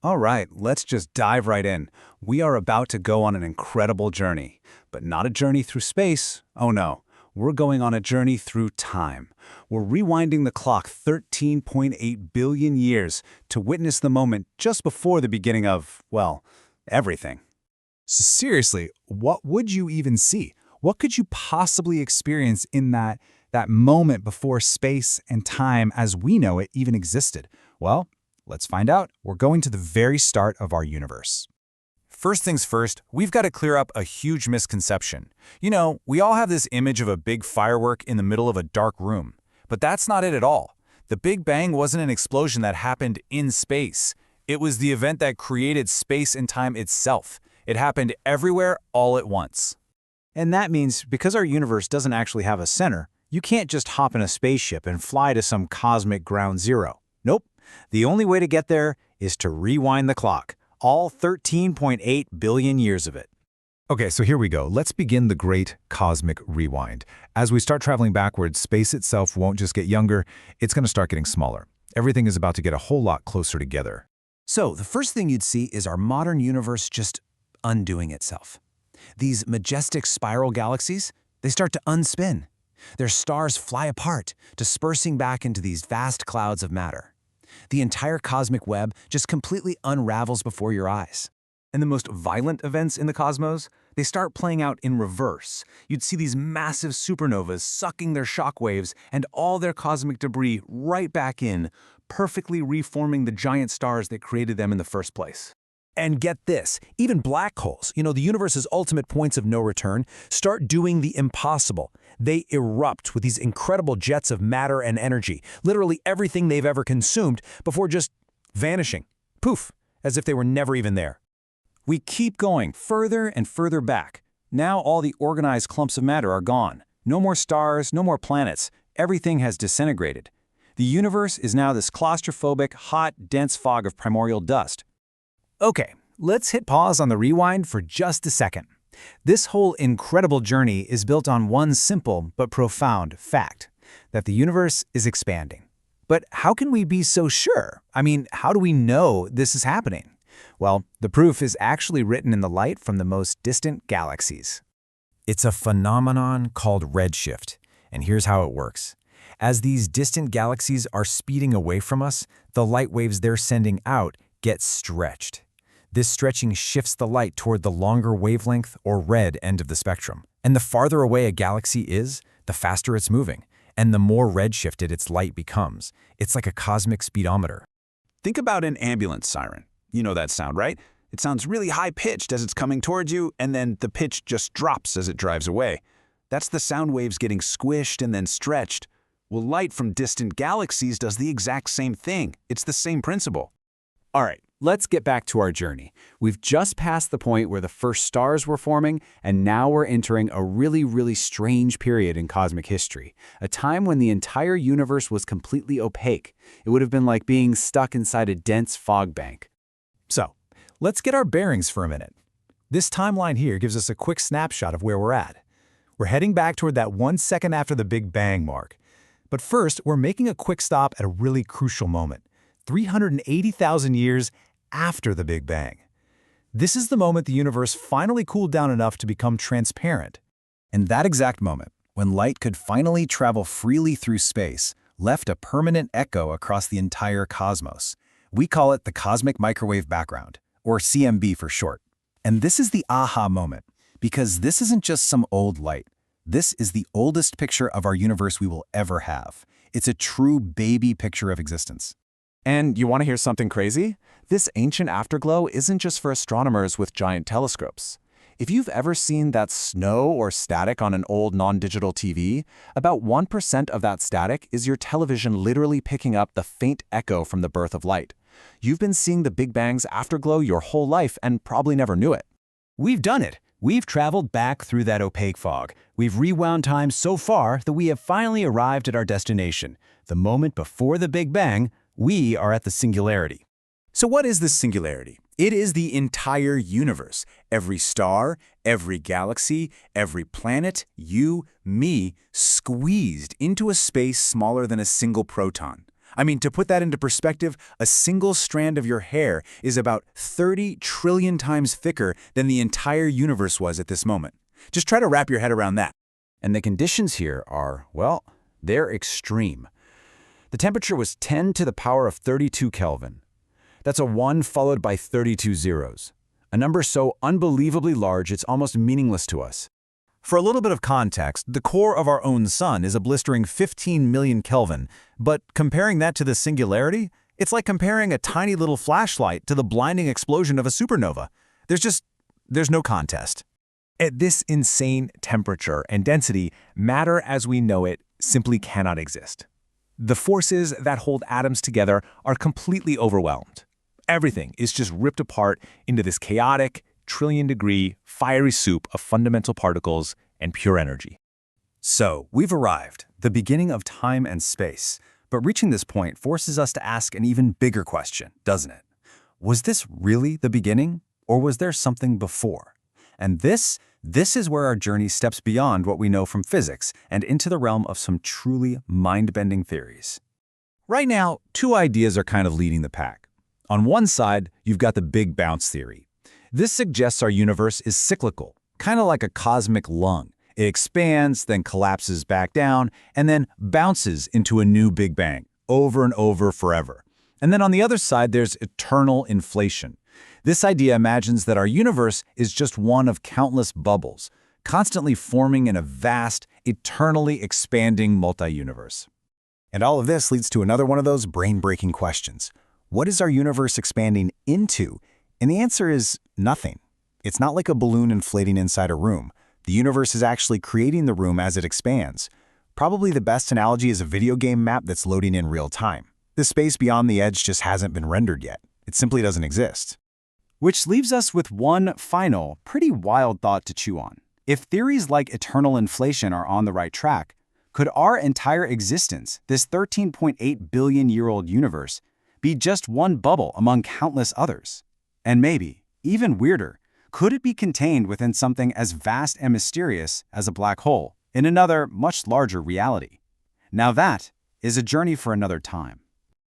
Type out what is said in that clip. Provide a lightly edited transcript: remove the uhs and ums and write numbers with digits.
All right, let's just dive right in. We are about to go on an incredible journey, but not a journey through space. Oh no, we're going on a journey through time. We're rewinding the clock 13.8 billion years to witness the moment just before the beginning of, well, everything. Seriously, what would you even see? What could you possibly experience in that moment before space and time as we know it even existed? Well, let's find out. We're going to the very start of our universe. First things first, we've got to clear up a huge misconception. You know, we all have this image of a big firework in the middle of a dark room. But that's not it at all. The Big Bang wasn't an explosion that happened in space. It was the event that created space and time itself. It happened everywhere all at once. And that means because our universe doesn't actually have a center, you can't just hop in a spaceship and fly to some cosmic ground zero. Nope. The only way to get there is to rewind the clock, all 13.8 billion years of it. Okay, so here we go. Let's begin the great cosmic rewind. As we start traveling backwards, space itself won't just get younger, it's going to start getting smaller. Everything is about to get a whole lot closer together. So the first thing you'd see is our modern universe just undoing itself. These majestic spiral galaxies, they start to unspin. Their stars fly apart, dispersing back into these vast clouds of matter. The entire cosmic web just completely unravels before your eyes. And the most violent events in the cosmos, they start playing out in reverse. You'd see these massive supernovas sucking their shockwaves and all their cosmic debris right back in, perfectly reforming the giant stars that created them in the first place. And get this, even black holes, the universe's ultimate points of no return, start doing the impossible. They erupt with these incredible jets of matter and energy, literally everything they've ever consumed, before just vanishing. Poof, as if they were never even there. We keep going further and further back. Now all the organized clumps of matter are gone. No more stars, no more planets. Everything has disintegrated. The universe is now this claustrophobic, hot, dense fog of primordial dust. Okay, let's hit pause on the rewind for just a second. This whole incredible journey is built on one simple but profound fact, that the universe is expanding. But how can we be so sure? I mean, how do we know this is happening? Well, the proof is actually written in the light from the most distant galaxies. It's a phenomenon called redshift, and here's how it works. As these distant galaxies are speeding away from us, the light waves they're sending out get stretched. This stretching shifts the light toward the longer wavelength or red end of the spectrum. And the farther away a galaxy is, the faster it's moving, and the more redshifted its light becomes. It's like a cosmic speedometer. Think about an ambulance siren. You know that sound, right? It sounds really high-pitched as it's coming towards you, and then the pitch just drops as it drives away. That's the sound waves getting squished and then stretched. Well, light from distant galaxies does the exact same thing. It's the same principle. All right, let's get back to our journey. We've just passed the point where the first stars were forming, and now we're entering a really, really strange period in cosmic history, a time when the entire universe was completely opaque. It would have been like being stuck inside a dense fog bank. So, let's get our bearings for a minute. This timeline here gives us a quick snapshot of where we're at. We're heading back toward that 1 second after the Big Bang mark. But first, we're making a quick stop at a really crucial moment, 380,000 years after the Big Bang. This is the moment the universe finally cooled down enough to become transparent. And that exact moment, when light could finally travel freely through space, left a permanent echo across the entire cosmos. We call it the cosmic microwave background, or CMB for short. And this is the aha moment, because this isn't just some old light. This is the oldest picture of our universe we will ever have. It's a true baby picture of existence. And you want to hear something crazy? This ancient afterglow isn't just for astronomers with giant telescopes. If you've ever seen that snow or static on an old non-digital TV, about 1% of that static is your television literally picking up the faint echo from the birth of light. You've been seeing the Big Bang's afterglow your whole life and probably never knew it. We've done it. We've traveled back through that opaque fog. We've rewound time so far that we have finally arrived at our destination. The moment before the Big Bang, we are at the singularity. So what is this singularity? It is the entire universe. Every star, every galaxy, every planet, you, me, squeezed into a space smaller than a single proton. I mean, to put that into perspective, a single strand of your hair is about 30 trillion times thicker than the entire universe was at this moment. Just try to wrap your head around that. And the conditions here are, well, they're extreme. The temperature was 10 to the power of 32 Kelvin. That's a 1 followed by 32 zeros. A number so unbelievably large it's almost meaningless to us. For a little bit of context, the core of our own sun is a blistering 15 million Kelvin, but comparing that to the singularity, it's like comparing a tiny little flashlight to the blinding explosion of a supernova. There's no contest. At this insane temperature and density, matter as we know it simply cannot exist. The forces that hold atoms together are completely overwhelmed. Everything is just ripped apart into this chaotic, trillion-degree, fiery soup of fundamental particles and pure energy. So, we've arrived, the beginning of time and space. But reaching this point forces us to ask an even bigger question, doesn't it? Was this really the beginning, or was there something before? And this is where our journey steps beyond what we know from physics and into the realm of some truly mind-bending theories. Right now, two ideas are kind of leading the pack. On one side, you've got the Big Bounce theory. This suggests our universe is cyclical, kind of like a cosmic lung. It expands, then collapses back down, and then bounces into a new Big Bang, over and over forever. And then on the other side, there's eternal inflation. This idea imagines that our universe is just one of countless bubbles, constantly forming in a vast, eternally expanding multi-universe. And all of this leads to another one of those brain-breaking questions. What is our universe expanding into? And the answer is nothing. It's not like a balloon inflating inside a room. The universe is actually creating the room as it expands. Probably the best analogy is a video game map that's loading in real time. The space beyond the edge just hasn't been rendered yet. It simply doesn't exist. Which leaves us with one final, pretty wild thought to chew on. If theories like eternal inflation are on the right track, could our entire existence, this 13.8 billion-year-old universe, be just one bubble among countless others? And maybe, even weirder, could it be contained within something as vast and mysterious as a black hole in another, much larger reality? Now that is a journey for another time.